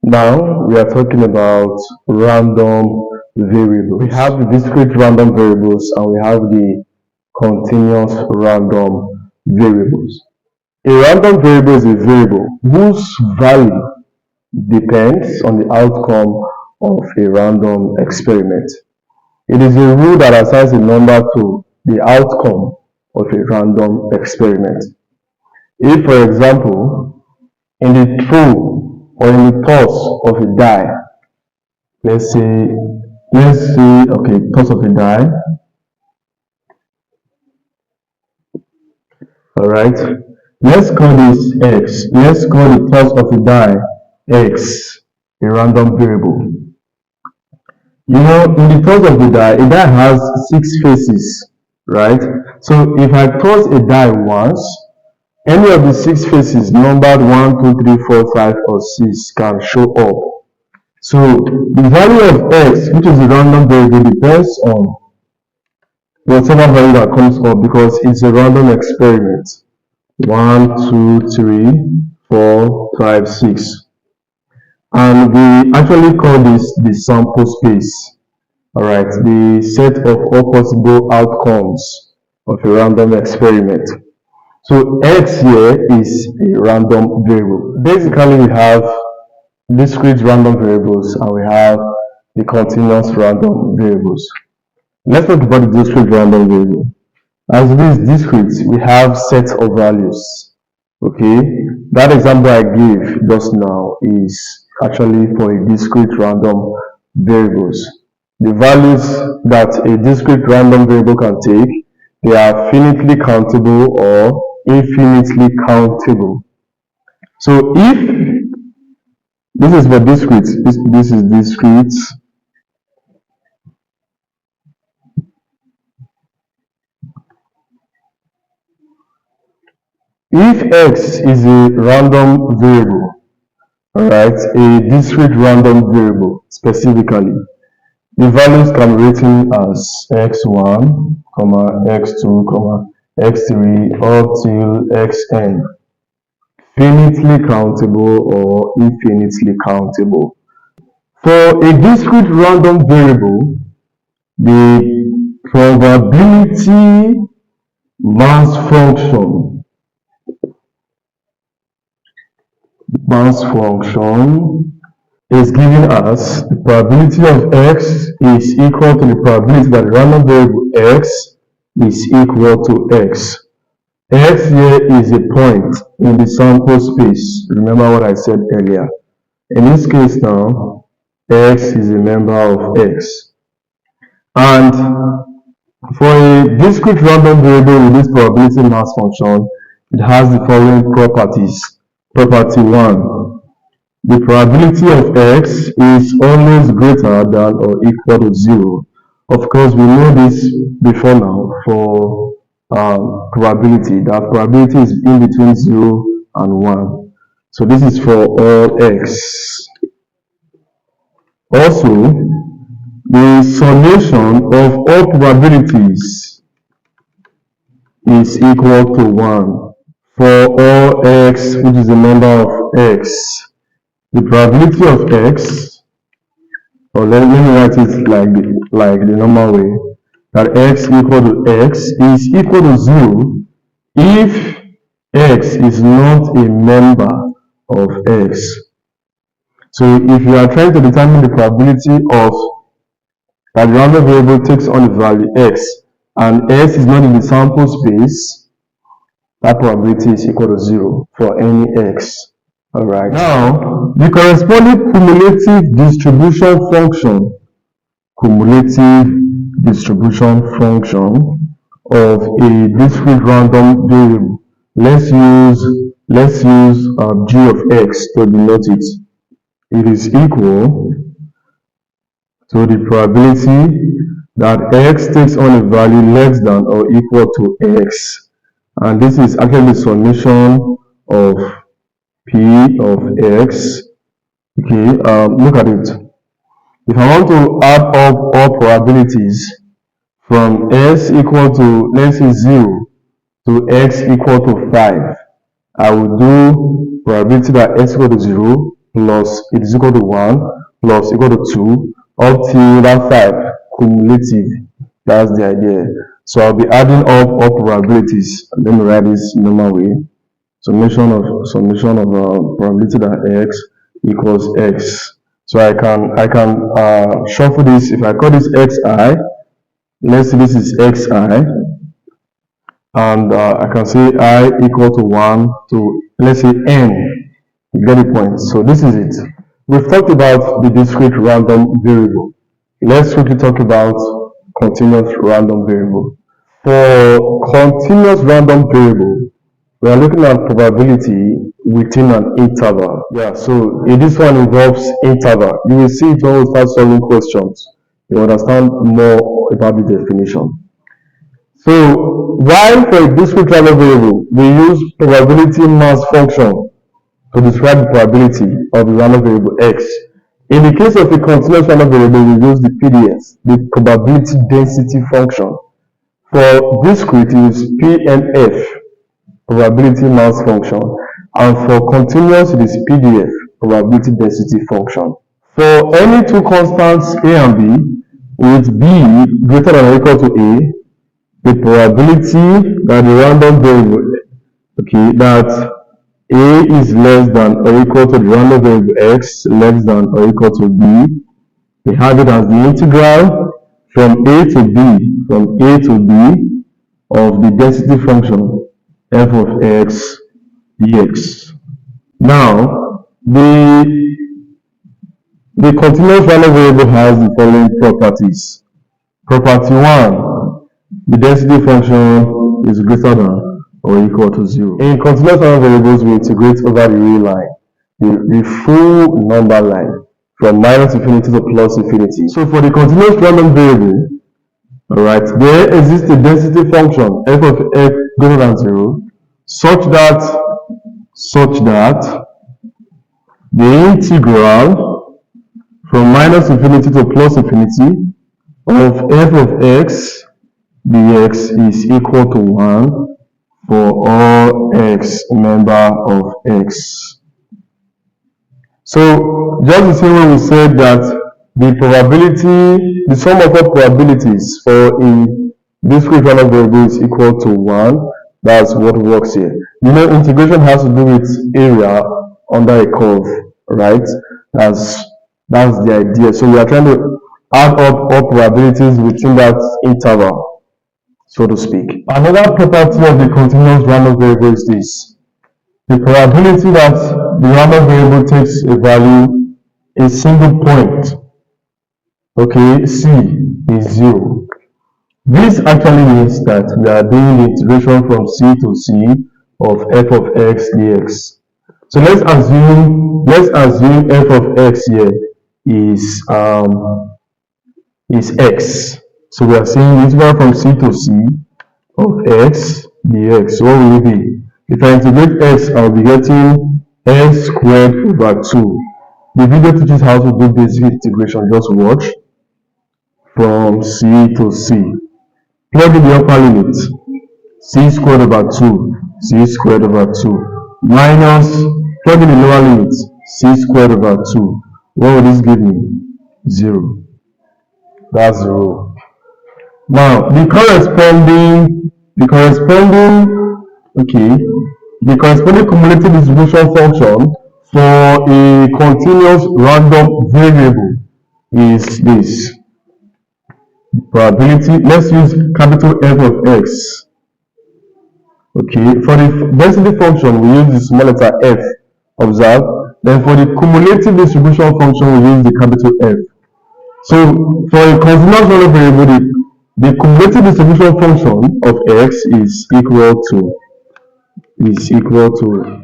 Now we are talking about random variables. We have the discrete random variables and we have the continuous random variables. A random variable is a variable whose value depends on the outcome of a random experiment. It is a rule that assigns a number to the outcome of a random experiment. If, for example, in the throw or in the toss of a die, let's say, okay, toss of a die, all right, let's call this x. Let's call the toss of a die x, a random variable. You know, in the toss of the die, a die has 6 faces, right? So if I toss a die once, any of the 6 faces numbered 1, 2, 3, 4, 5, or 6 can show up. So the value of x, which is a random variable, depends on whatever value that comes up because it's a random experiment. 1, 2, 3, 4, 5, 6. And we actually call this the sample space. Alright, the set of all possible outcomes of a random experiment. So x here is a random variable. Basically, we have discrete random variables and we have the continuous random variables. Let's talk about the discrete random variable. As it is discrete, we have sets of values. Okay, that example I gave just now is actually for a discrete random variables. The values that a discrete random variable can take, they are finitely countable or infinitely countable. So if this is for discrete, this is discrete. If x is a random variable, alright, a discrete random variable specifically, the values can be written as x1, x2, x3 up till xn. Finitely countable or infinitely countable. For a discrete random variable, the probability mass function is giving us the probability of x is equal to the probability that the random variable x is equal to x. X here is a point in the sample space. Remember what I said earlier. In this case now, x is a member of x. And for a discrete random variable with this probability mass function, it has the following properties. Property 1. The probability of x is always greater than or equal to 0. Of course, we know this before now for probability. That probability is in between 0 and 1. So this is for all x. Also, the summation of all probabilities is equal to 1 for all x, which is a member of x. The probability of x, or let me write it like the normal way, that x equal to x is equal to 0 if x is not a member of x. So if you are trying to determine the probability of that the random variable takes on the value x and x is not in the sample space, that probability is equal to 0 for any x. Alright, now the corresponding cumulative distribution function of a discrete random variable. Let's use g of x to denote it. It is equal to the probability that x takes on a value less than or equal to x, and this is actually the summation of p of x. Okay, look at it. If I want to add up all probabilities from s equal to, let's say, 0 to x equal to 5, I will do probability that x equal to 0 plus it is equal to 1 plus equal to 2 up till that 5 cumulative. That's the idea. So I'll be adding up all probabilities. Let me write this normal way. Summation of probability that x equals x. So I can shuffle this. If I call this xi, let's say this is xi, and I can say I equal to 1 to, let's say, n. You get the point. So this is it. We've talked about the discrete random variable. Let's quickly talk about continuous random variable. For continuous random variable, we are looking at probability within an interval. Yeah, so this one involves interval. You will see it when we start solving questions. You understand more about the definition. So while for a discrete random variable, we use probability mass function to describe the probability of the random variable x. In the case of a continuous random variable, we use the PDF, the probability density function. For discrete, it is PMF, probability mass function, and for continuous, it is PDF, probability density function. For any two constants A and B, with B greater than or equal to A, the probability that the random variable, that A is less than or equal to the random variable x less than or equal to B, we have it as the integral from A to B of the density function f of x dx. Now, the continuous random variable has the following properties. Property 1, the density function is greater than or equal to 0. In continuous random variables, we integrate over the real line, the full number line, from minus infinity to plus infinity. So for the continuous random variable, alright, there exists a density function f of x greater than 0, such that the integral from minus infinity to plus infinity of f of x dx is equal to 1 for all x member of x. So just the same way we said that the sum of all probabilities for a discrete random variable is equal to 1. That's what works here. You know, integration has to do with area under a curve, right? That's the idea. So we are trying to add up all probabilities within that interval, so to speak. Another property of the continuous random variable is this. The probability that the random variable takes a value, a single point, C, is 0. This actually means that we are doing the integration from C to C of f of x dx. So let's assume f of x here is x. So we are saying the integral from C to C of x dx. So what will it be? If I integrate x, I'll be getting x squared over 2. The video teaches how to do basic integration. Just watch. From C to C. Plug in the upper limit. C squared over 2. C squared over 2. Minus, plug in the lower limit. C squared over 2. What will this give me? 0. That's 0. Now, the corresponding cumulative distribution function for a continuous random variable is this. Probability, let's use capital F of x. For the density function, we use the small letter f, observe. Then for the cumulative distribution function, we use the capital F. So for a continuous random variable, the cumulative distribution function of x is equal to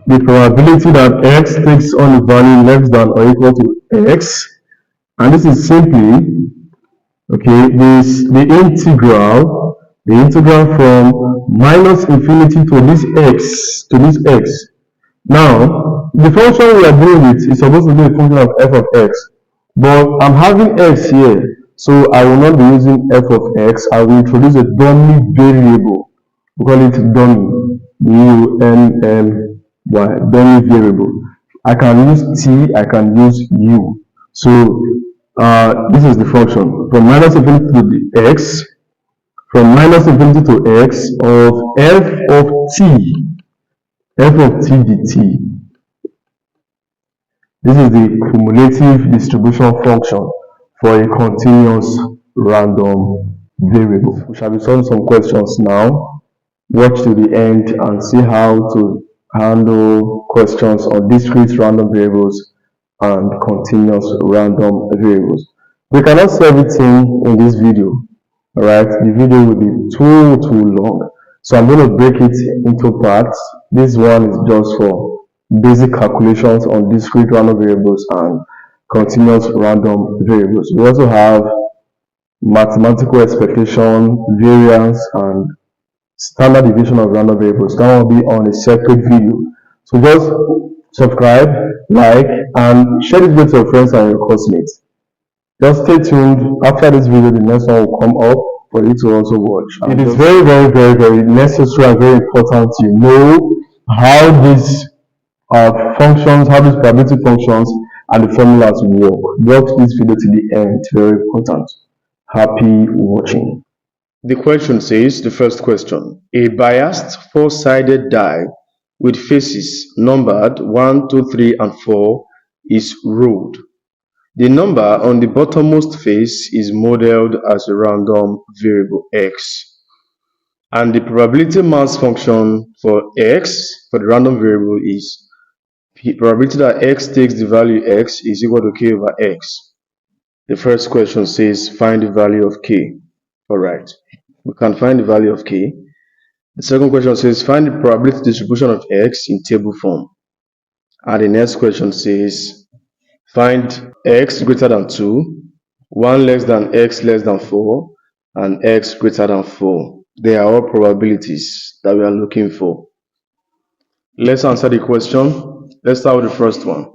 the probability that x takes on a value less than or equal to x, and this is simply the integral from minus infinity to this x. Now, the function we are dealing with is supposed to be a function of f of x, but I'm having x here, so I will not be using f of x. I will introduce a dummy variable. We call it dummy, dummy variable. I can use t, I can use u. So this is the function from minus infinity to the x, from minus infinity to x of f of t dt. This is the cumulative distribution function for a continuous random variable. We shall be solving some questions now. Watch to the end and see how to handle questions on discrete random variables and continuous random variables. We cannot see everything in this video, alright? The video will be too long. So I'm going to break it into parts. This one is just for basic calculations on discrete random variables and continuous random variables. We also have mathematical expectation, variance, and standard deviation of random variables. That will be on a separate video. So just subscribe, like, and share this video to your friends and your classmates. Just stay tuned. After this video, the next one will come up for you to also watch. It is very necessary and very important to know how these functions, how these probability functions and the formulas work. Watch this video to the end. Very important. Happy watching. The question says, the first question, a biased four-sided die with faces numbered 1, 2, 3, and 4 is rolled. The number on the bottommost face is modeled as a random variable x. And the probability mass function for x, for the random variable, is the probability that x takes the value x is equal to k over x. The first question says, find the value of k. Alright, we can find the value of k. The second question says, find the probability distribution of x in table form. And the next question says, find x greater than 2, 1 less than x less than 4, and x greater than 4. They are all probabilities that we are looking for. Let's answer the question. Let's start with the first one.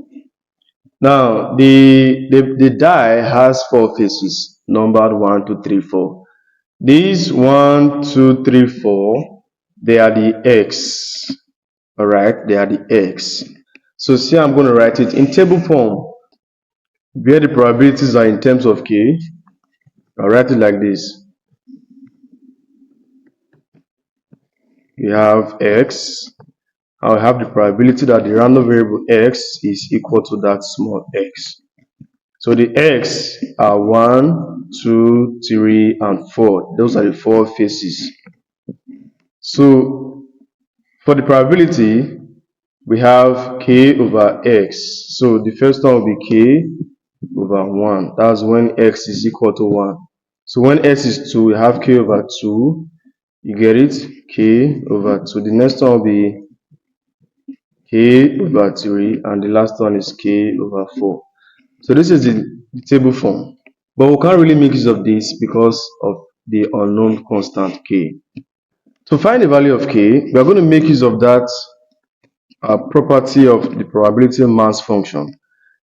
Now, the die has 4 faces, numbered 1, 2, 3, 4. These 1, 2, 3, 4, they are the x. Alright, they are the x. So see, I'm going to write it in table form, where the probabilities are in terms of k. I'll write it like this. We have x. I'll have the probability that the random variable x is equal to that small x. So the x are 1, 2, 3, and 4. Those are the 4 faces. So for the probability, we have k over x. So the first one will be k over 1. That's when x is equal to 1. So when x is 2, we have k over 2. You get it? K over 2. The next one will be k over 3. And the last one is k over 4. So this is the table form. But we can't really make use of this because of the unknown constant k. To find the value of k, we are going to make use of that property of the probability mass function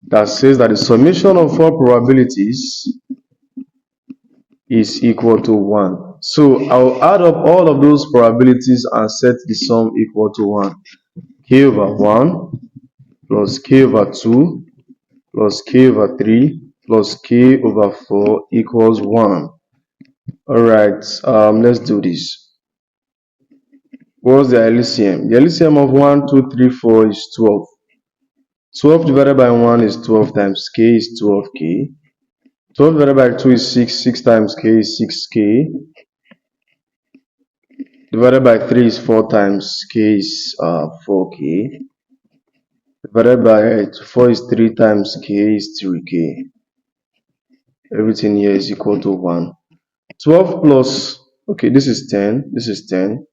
that says that the summation of all probabilities is equal to 1. So I'll add up all of those probabilities and set the sum equal to 1. K over 1 plus k over 2 plus k over 3 plus k over 4 equals 1. Alright, let's do this. What's the LCM? The LCM of 1, 2, 3, 4 is 12. 12 divided by 1 is 12 times k is 12k. 12 divided by 2 is 6. 6 times k is 6k. Divided by 3 is 4 times k is 4k. Divided by 4 is 3 times k is 3k. Everything here is equal to 1. 12 plus, okay, this is 10. This is 10.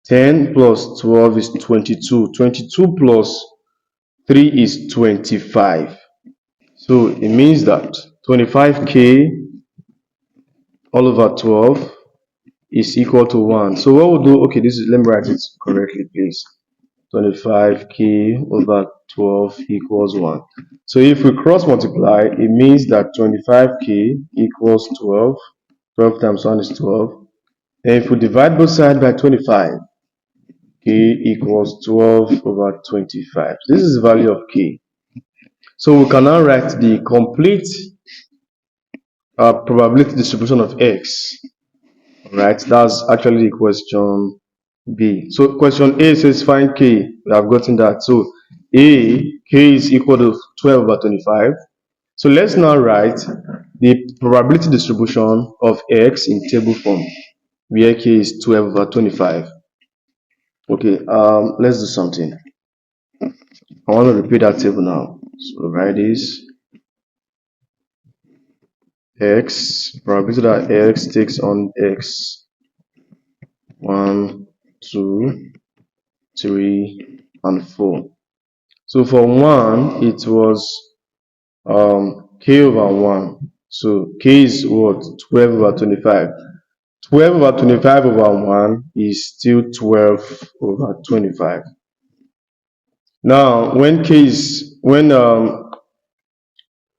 10 plus 12 is 22. 22 plus 3 is 25. So it means that 25k all over 12 is equal to 1. So what we'll do, okay, this is, let me write it correctly, please. 25k over 12 equals 1. So if we cross multiply, it means that 25k equals 12. 12 times 1 is 12. And if we divide both sides by 25, k equals 12 over 25. This is the value of k. So we can now write the complete probability distribution of x. Right, that's actually the question B. So question A says find k. We have gotten that. So k is equal to 12 over 25. So let's now write the probability distribution of x in table form, where k is 12 over 25. Okay, let's do something. I want to repeat that table now. So write this x, probability that x takes on x 1, 2, 3, and 4. So for 1, it was k over 1. So k is what? 12 over 25. 12 over 25 over 1 is still 12 over 25. Now, when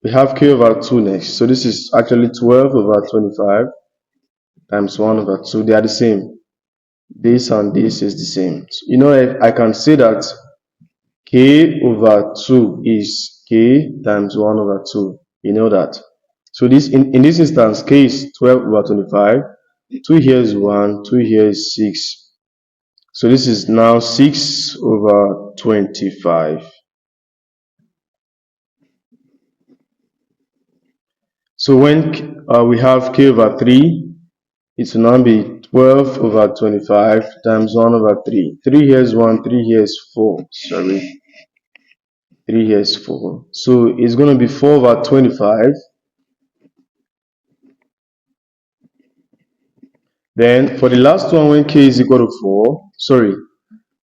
we have k over 2 next. So this is actually 12 over 25 times 1 over 2. They are the same. This and this is the same. So, you know, I can say that k over 2 is k times 1 over 2. You know that. So this in this instance, k is 12 over 25. 2 here is 1, 2 here is 6. So this is now 6 over 25. So when we have k over 3, it will now be 12 over 25 times 1 over 3. 3 here is 1, 3 here is 4. Sorry. 3 here is 4. So it's going to be 4 over 25. Then for the last one, when k is equal to 4, sorry,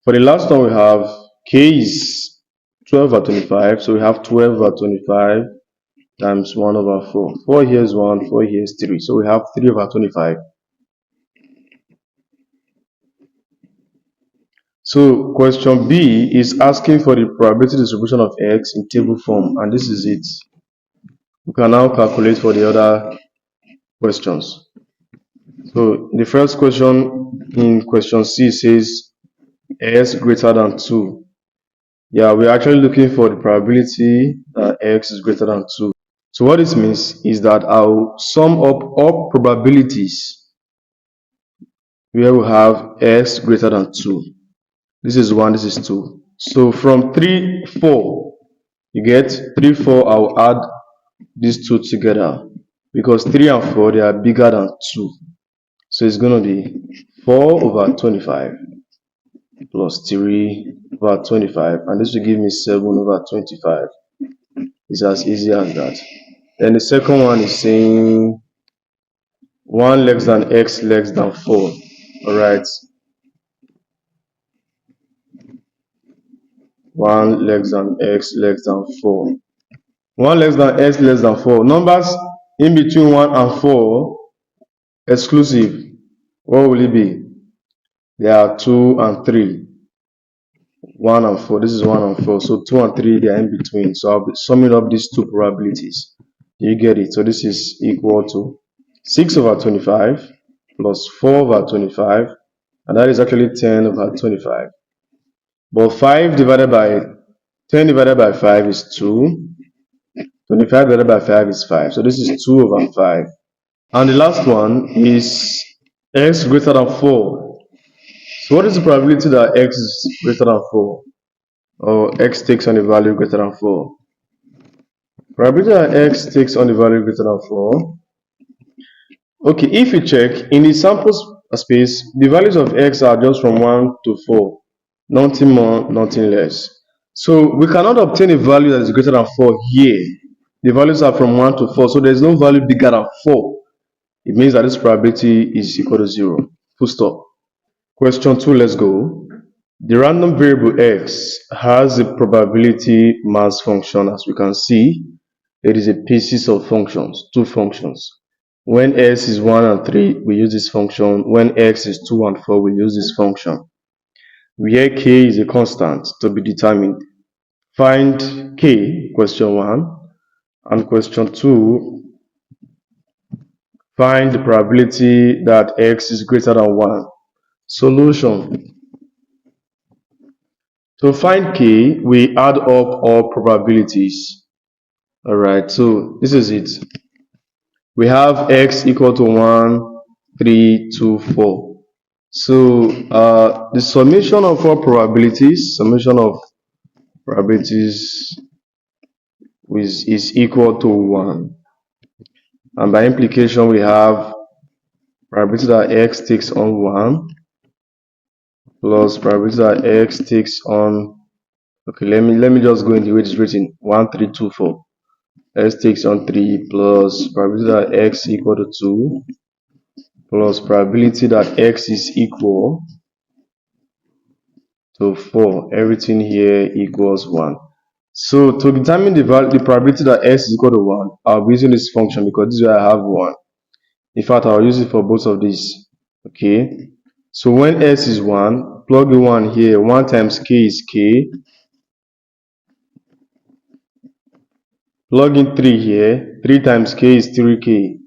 for the last one we have k is 12 over 25. So we have 12 over 25 times 1 over 4. 4 here is 1, 4 here is 3. So we have 3 over 25. So question B is asking for the probability distribution of x in table form, and this is it. We can now calculate for the other questions. So the first question in question C says x greater than 2. Yeah, we're actually looking for the probability that x is greater than 2. So what this means is that I'll sum up all probabilities where we have x greater than 2. This is 1, this is 2. So from 3, 4, you get 3, 4, I'll add these two together because 3 and 4, they are bigger than 2. So it's going to be 4 over 25 plus 3 over 25, and this will give me 7 over 25. It's as easy as that. Then the second one is saying 1 less than x less than 4. All right. 1 less than x less than 4. 1 less than x less than 4. Numbers in between 1 and 4 exclusive. What will it be? There are 2 and 3. 1 and 4. This is 1 and 4. So 2 and 3, they are in between. So I'll be summing up these two probabilities. You get it? So this is equal to 6 over 25 plus 4 over 25. And that is actually 10 over 25. But 5 divided by 10 divided by 5 is 2. 25 divided by 5 is 5. So this is 2 over 5. And the last one is x greater than 4. So what is the probability that x is greater than 4? Or x takes on a value greater than 4? Probability that x takes on the value greater than 4. Okay, if you check, in the sample space, the values of x are just from 1 to 4. Nothing more, nothing less. So we cannot obtain a value that is greater than 4 here. The values are from 1 to 4, so there is no value bigger than 4. It means that this probability is equal to 0. Full stop. Question 2, let's go. The random variable x has a probability mass function. As we can see, it is a basis of functions, two functions. When x is 1 and 3, we use this function. When x is 2 and 4, we use this function. Where k is a constant to be determined. Find k, question 1. And question 2, find the probability that x is greater than 1. Solution. To find k, we add up all probabilities. All right, so this is it. We have x equal to 1, 3, 2, 4. So the summation of all probabilities, is equal to 1. And by implication, we have probability that x takes on 1 plus probability that x takes on, okay, let me just go in the way it's written, 1, 3, 2, 4. X takes on 3 plus probability that x equal to 2 plus probability that x is equal to 4. Everything here equals 1. So to determine the probability that x is equal to 1, I'll be using this function because this is where I have 1. In fact, I'll use it for both of these. Okay. So when s is 1, plug in 1 here. 1 times k is k. Plug in 3 here. 3 times k is 3k.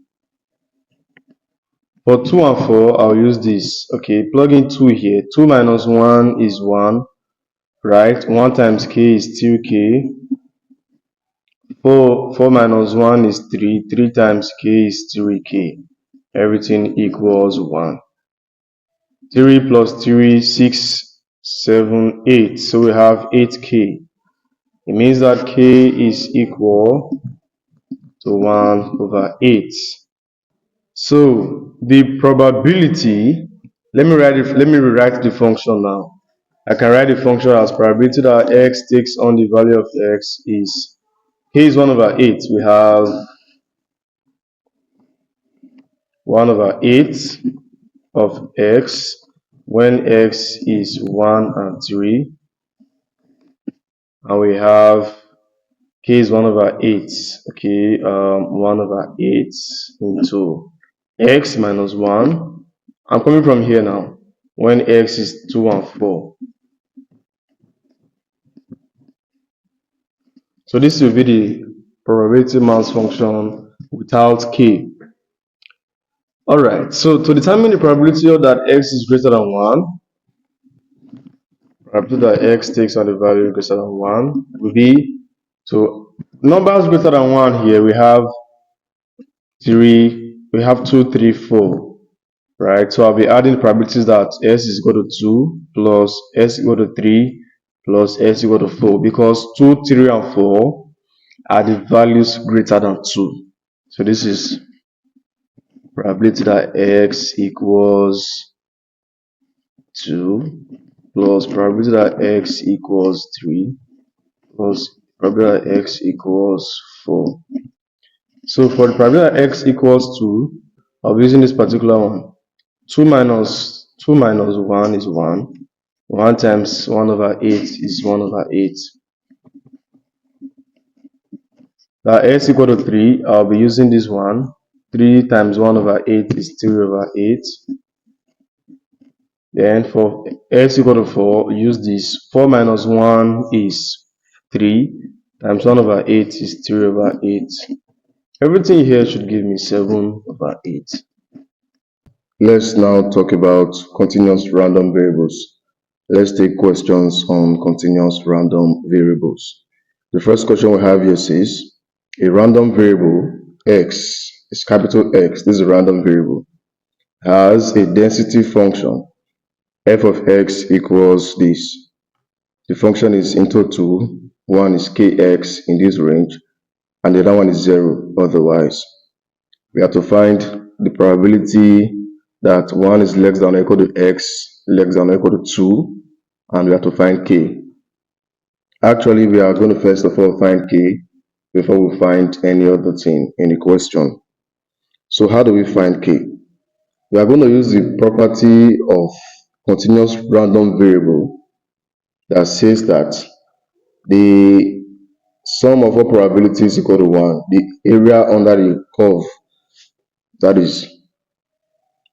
For 2 and 4, I'll use this. Okay, plug in 2 here. 2 minus 1 is 1. Right? 1 times k is 2k. 4 minus 1 is 3. 3 times k is 3k. Everything equals 1. 3 plus 3, 6, 7, 8. So we have 8k. It means that k is equal to 1 over 8. So the probability, let me rewrite the function now. I can write the function as probability that x takes on the value of x is k is 1 over 8. We have 1 over 8 of x when x is 1 and 3. And we have k is 1 over 8. Okay, 1 over 8 into x minus 1. I'm coming from here now. When x is 2 and 4. So this will be the probability mass function without k. Alright, so to determine the probability that x is greater than 1, probability that x takes on the value greater than 1 will be, so numbers greater than 1 here, we have 2, 3, 4. Right, so I'll be adding probabilities that s is equal to 2 plus s equal to 3 plus s equal to 4 because 2, 3, and 4 are the values greater than 2. So this is probability that x equals 2 plus probability that x equals 3 plus probability that x equals 4. So for the probability that x equals 2, I'll be using this particular one. 2 minus 1 is 1. 1 times 1 over 8 is 1 over 8. That x equal to 3, I'll be using this one. 3 times 1 over 8 is 3 over 8. Then for x equal to 4, use this. 4 minus 1 is 3 times 1 over 8 is 3 over 8. Everything here should give me 7 over 8. Let's now talk about continuous random variables. Let's take questions on continuous random variables. The first question we have here says, a random variable x, is capital X, this is a random variable, has a density function f of x equals this. The function is into 2, one is kx in this range, and the other one is 0 otherwise. We have to find the probability that 1 is less than or equal to x, less than or equal to 2, and we have to find k. Actually, we are going to first of all find k before we find any other thing in the question. So how do we find k? We are going to use the property of continuous random variable that says that the sum of all probabilities equal to 1. The area under the curve, that is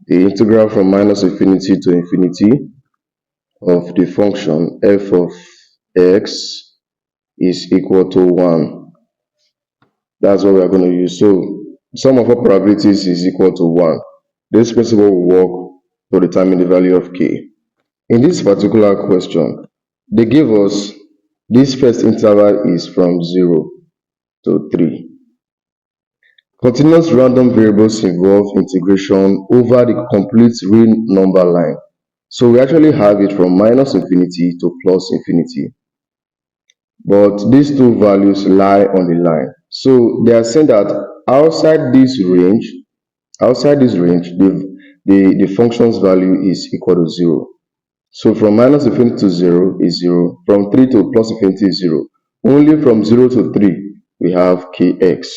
the integral from minus infinity to infinity of the function f of x is equal to 1. That's what we are going to use. So sum of all probabilities is equal to 1. This principle will work to determine the value of k. In this particular question, They gave us this first interval is from 0 to 3. Continuous random variables involve integration over the complete real number line. So we actually have it from minus infinity to plus infinity. But these two values lie on the line. So they are saying that outside this range, the function's value is equal to 0. So from minus infinity to 0 is 0. From 3 to plus infinity is 0. Only from 0 to 3, we have kx.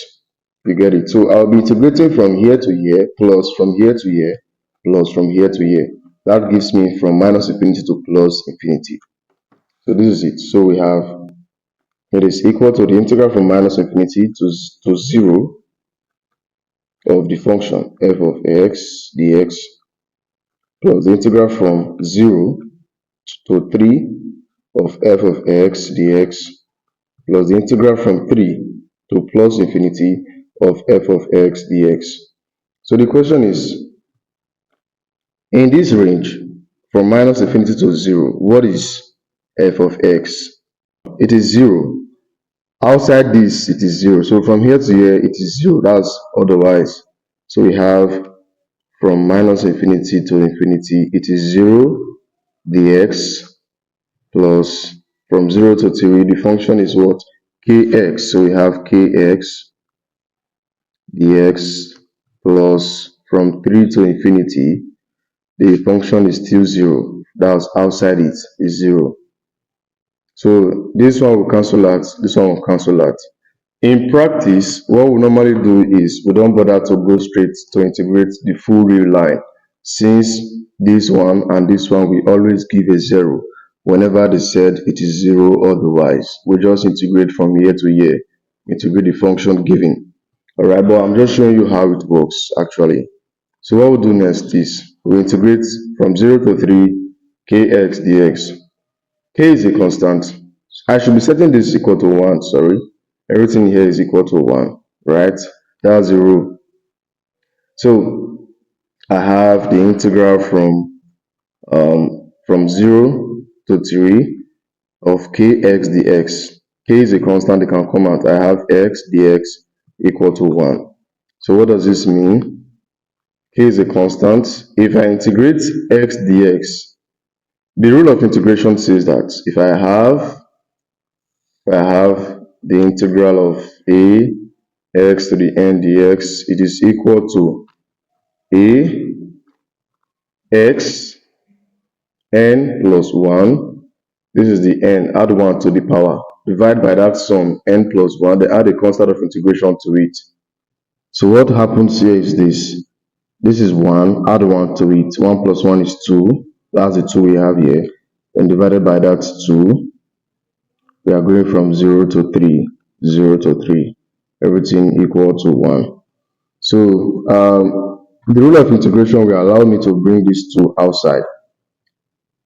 You get it? So I'll be integrating from here to here, plus from here to here, plus from here to here. That gives me from minus infinity to plus infinity. So this is it. So we have, it is equal to the integral from minus infinity to 0 of the function f of x dx plus the integral from 0 to 3 of f of x dx plus the integral from 3 to plus infinity of f of x dx. So the question is, in this range from minus infinity to 0, what is f of x? It is 0. Outside this, it is 0. So from here to here, it is 0. That's otherwise. So we have from minus infinity to infinity, it is 0 dx plus from 0 to 3, the function is what? Kx. So we have kx dx plus from 3 to infinity, the function is still 0. That's outside it is 0. So this one will cancel out, this one will cancel out. In practice, what we normally do is we don't bother to go straight to integrate the full real line, since this one and this one we always give a 0 whenever they said it is 0 otherwise. We just integrate from here to here, integrate the function given. Alright, but I'm just showing you how it works actually. So what we'll do next is we integrate from 0 to 3 kx dx. K is a constant. I should be setting this equal to 1, sorry. Everything here is equal to 1, right? That's the rule. So I have the integral from 0 to 3 of kx dx. K is a constant, it can come out. I have x dx equal to 1. So what does this mean? K is a constant. If I integrate x dx, the rule of integration says that if I have the integral of a x to the n dx, it is equal to a x n plus 1. This is the n, add 1 to the power. Divide by that sum, n plus 1, they add a constant of integration to it. So what happens here is this. This is 1, add 1 to it. 1 plus 1 is 2. That's the 2 we have here. Then divided by that 2, we are going from 0 to 3. 0 to 3. Everything equal to 1. So the rule of integration will allow me to bring these two outside.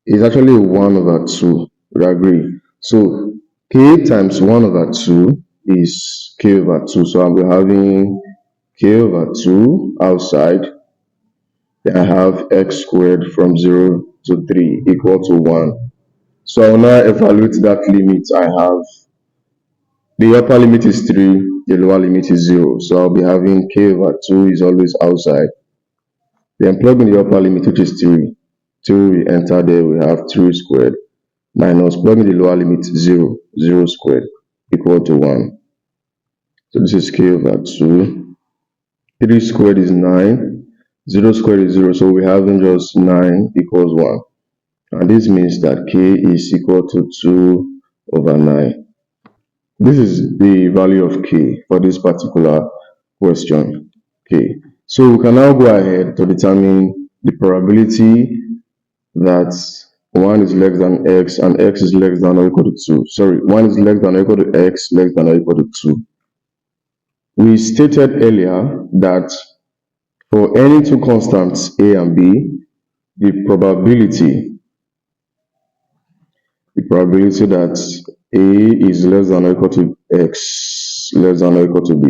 It's actually 1 over 2. We agree. So k times 1 over 2 is k over 2. So I'll be having k over 2 outside. Then I have x squared from 0 to 3 equal to 1. So I'll now evaluate that limit I have. The upper limit is 3, the lower limit is 0. So I'll be having k over 2 is always outside. Then plug in the upper limit, which is 3. 3 we enter there, we have 3 squared minus plug in the lower limit 0. 0 squared equal to 1. So this is k over 2. 3 squared is 9. 0 squared is 0. So we have just 9 equals 1. And this means that k is equal to 2 over 9. This is the value of k for this particular question. Okay, so we can now go ahead to determine the probability that 1 is less than x and x is less than or equal to 2. Sorry, 1 is less than or equal to x, less than or equal to 2. We stated earlier that for any two constants a and b, the probability that a is less than or equal to x, less than or equal to b,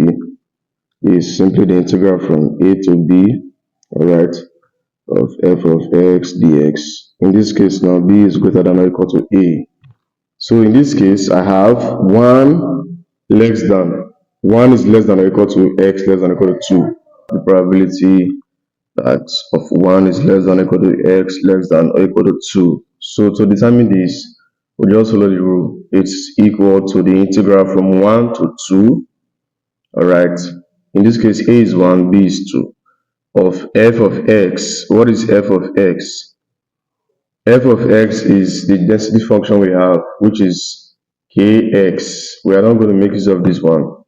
is simply the integral from a to b, alright, of f of x dx. In this case now, b is greater than or equal to a. So in this case, I have 1 is less than or equal to x less than or equal to 2. The probability that of 1 is less than or equal to x less than or equal to 2. So to determine this, we just follow the rule. It's equal to the integral from 1 to 2. All right. In this case, a is 1, b is 2. Of f of x. What is f of x? F of x is the density function we have, which is kx. We are not going to make use of this one.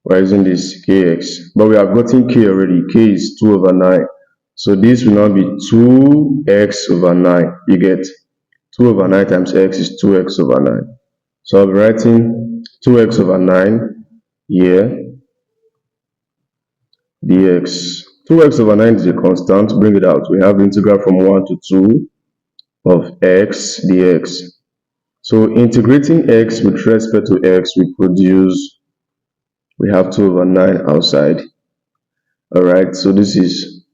We're using this kx. But we have gotten k already. K is 2 over 9. So this will now be 2x over 9. You get 2 over 9 times x is 2x over 9. So I'll be writing 2x over 9 here, dx. 2x over 9 is a constant. Bring it out. We have integral from 1 to 2 of x dx. So integrating x with respect to x, we have 2 over 9 outside. All right, so this is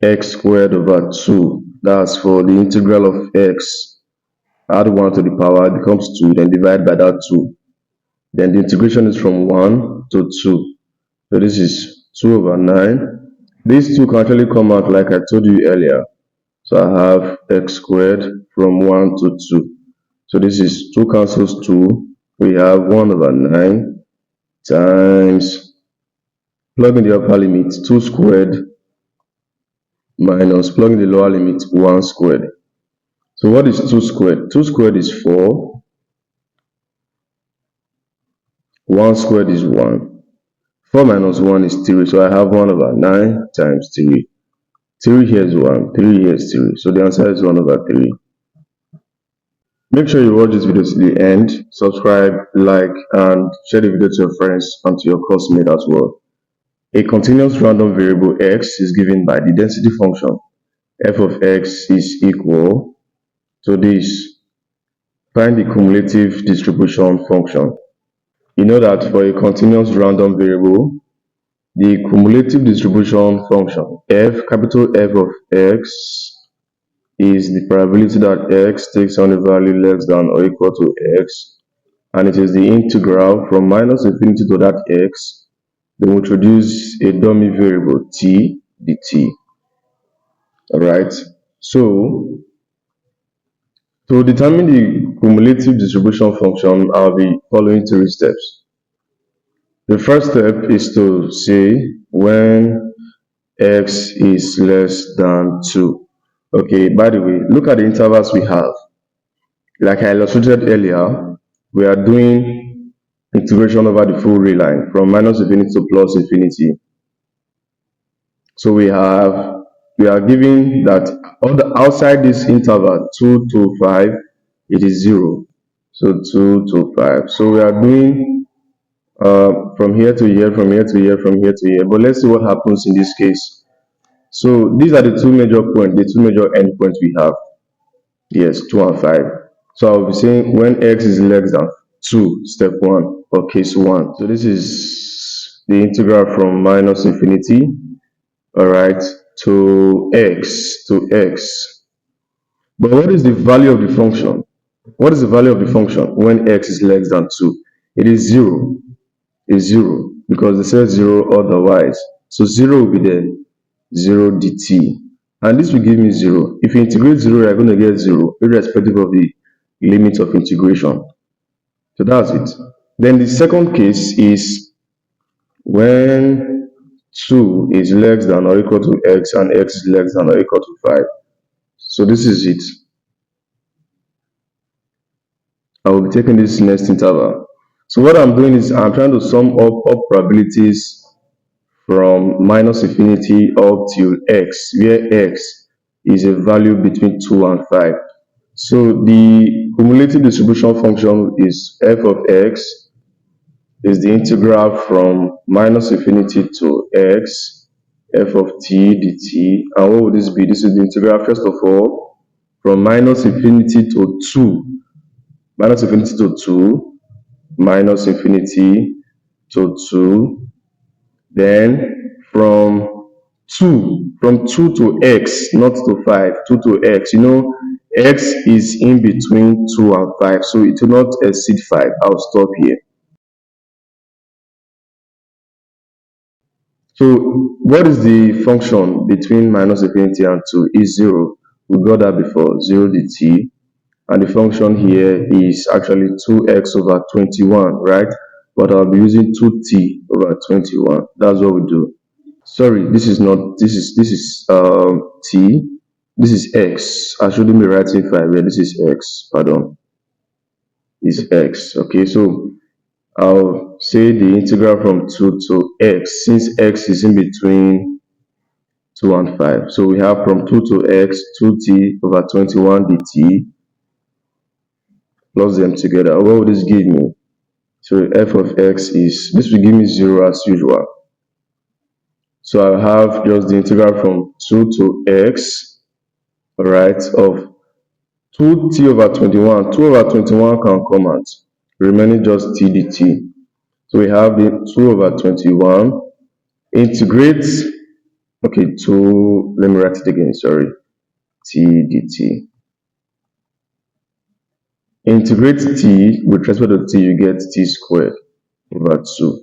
x squared over 2. That's for the integral of x. Add 1 to the power, it becomes 2, then divide by that 2. Then the integration is from 1 to 2. So this is 2 over 9. These two can actually come out like I told you earlier. So I have x squared from 1 to 2. So this is 2 cancels 2. We have 1 over 9 times, plug in the upper limit, 2 squared minus, plug in the lower limit, 1 squared. So what is 2 squared? 2 squared is 4. 1 squared is 1. 4 minus 1 is 3. So I have 1 over 9 times 3. 3 here is 1. 3 here is 3. So the answer is 1 over 3. Make sure you watch this video to the end, subscribe, like, and share the video to your friends and to your classmates as well. A continuous random variable x is given by the density function. F of x is equal to this. Find the cumulative distribution function. You know that for a continuous random variable, the cumulative distribution function, capital F of x, is the probability that x takes on a value less than or equal to x, and it is the integral from minus infinity to that x. Then we introduce a dummy variable t dt. All right. So to determine the cumulative distribution function, I'll be following 3 steps. The first step is to say when x is less than 2. Okay, by the way, look at the intervals we have. Like I illustrated earlier, we are doing integration over the full real line from minus infinity to plus infinity. So we are giving that outside this interval 2 to 5, it is 0. So 2 to 5. So we are doing from here to here, from here to here, from here to here. But let's see what happens in this case. So these are the 2 major points, the 2 major endpoints we have. Yes, 2 and 5. So I'll be saying when x is less than 2, step 1, or case 1. So this is the integral from minus infinity, all right, to x. But what is the value of the function? What is the value of the function when x is less than 2? It is 0. It's 0 because it says 0 otherwise. So 0 will be there, 0 dt. And this will give me 0. If you integrate 0, you're going to get 0, irrespective of the limit of integration. So that's it. Then the second case is when 2 is less than or equal to x and x is less than or equal to 5. So this is it. I will be taking this next interval. So what I'm doing is I'm trying to sum up all probabilities from minus infinity up to x, where x is a value between 2 and 5. So the cumulative distribution function is f of x is the integral from minus infinity to x, f of t dt. And what would this be? This is the integral, first of all, from minus infinity to 2, minus infinity to 2, minus infinity to 2, then from 2 to x, not to 5, 2 to x. You know, x is in between 2 and 5, so it will not exceed 5. I'll stop here. So what is the function between minus infinity and 2? Is 0. We got that before, 0 dt. And the function here is actually 2x over 21, right? But I'll be using 2t over 21. That's what we do. Sorry, this is not, this is t. This is x. I shouldn't be writing 5 here. This is x, pardon. Is x. Okay, so I'll say the integral from 2 to x, since x is in between 2 and 5. So we have from 2 to x, 2t over 21 dt, plus them together. What will this give me? So f of x is, this will give me 0 as usual. So I'll have just the integral from 2 to x, right, of 2t over 21. 2 over 21 can come out, remaining just t dt. So we have the 2 over 21, integrate, okay, 2, let me write it again, sorry, t dt. Integrate t with respect to t, you get t squared over 2.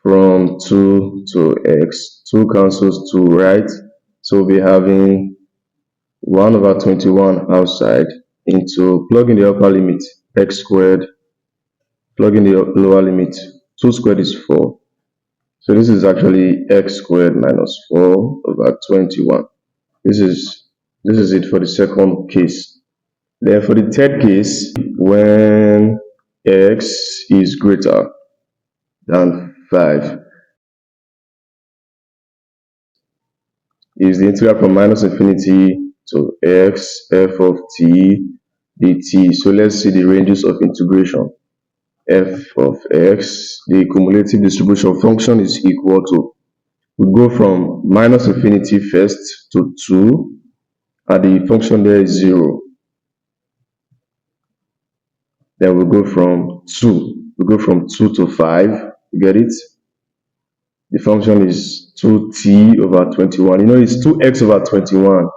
From 2 to x, 2 cancels 2, right? So we'll be having 1 over 21 outside into, plug in the upper limit, x squared, plug in the lower limit, 2 squared is 4. So this is actually x squared minus 4 over 21. This is it for the second case. Then for the third case, when x is greater than 5, is the integral from minus infinity to x f of t dt. So let's see the ranges of integration. F of x, the cumulative distribution function is equal to, we go from minus infinity first to 2, and the function there is 0. Then we go from 2 to 5, you get it? The function is 2t over 21. You know, it's 2x over 21.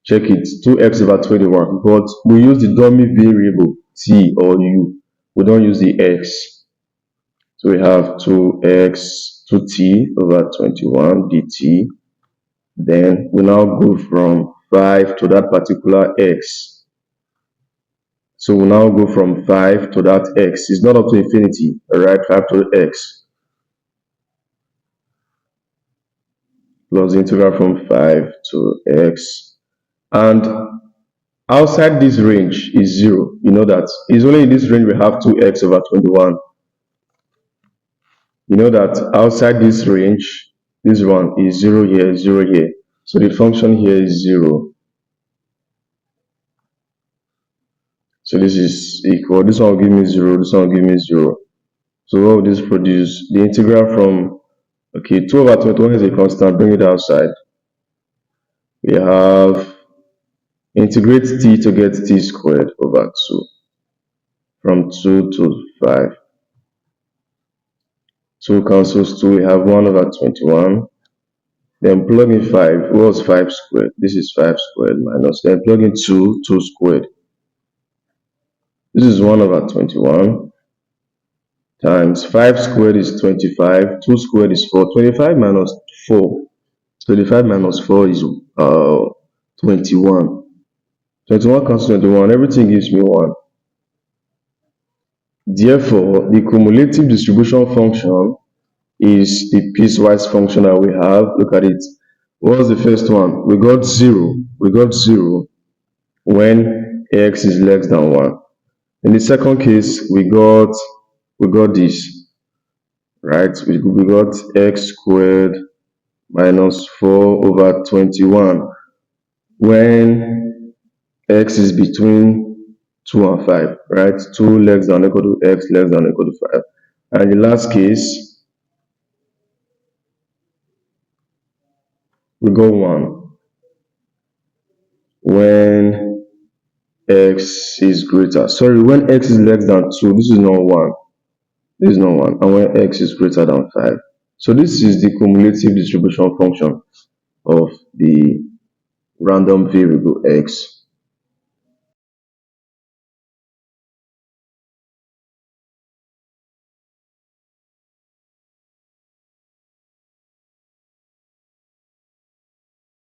Check it, 2x over 21. But we use the dummy variable t or u. We don't use the x. So we have 2t over 21 dt. Then we now go from 5 to that particular x. So we now go from 5 to that x. It's not up to infinity, alright? 5 to x. Plus the integral from 5 to x. And outside this range is 0. You know that. It's only in this range we have 2x over 21. You know that outside this range, this one is 0 here, 0 here. So the function here is 0. So this is equal. This one will give me 0. This one will give me 0. So what will this produce? The integral from, okay, 2 over 21 is a constant. Bring it outside. We have integrate t to get t squared over 2. From 2 to 5. 2 cancels 2. We have 1 over 21. Then plug in 5. What's 5 squared? This is 5 squared minus. Then plug in 2. 2 squared. This is 1 over 21 times 5 squared is 25. 2 squared is 4. 25 minus 4. 25 minus 4 is 21. 21 cancels 21. Everything gives me 1. Therefore, the cumulative distribution function is the piecewise function that we have. Look at it. What was the first one? We got 0. We got 0 when x is less than 1. In the second case, we got this, right? We got x squared minus 4 over 21 when x is between 2 and 5, right? 2 less than or equal to x less than or equal to 5. And in the last case, we got 1 when x is greater. Sorry, when x is less than 2, this is not 1. This is not 1. And when x is greater than 5. So this is the cumulative distribution function of the random variable x.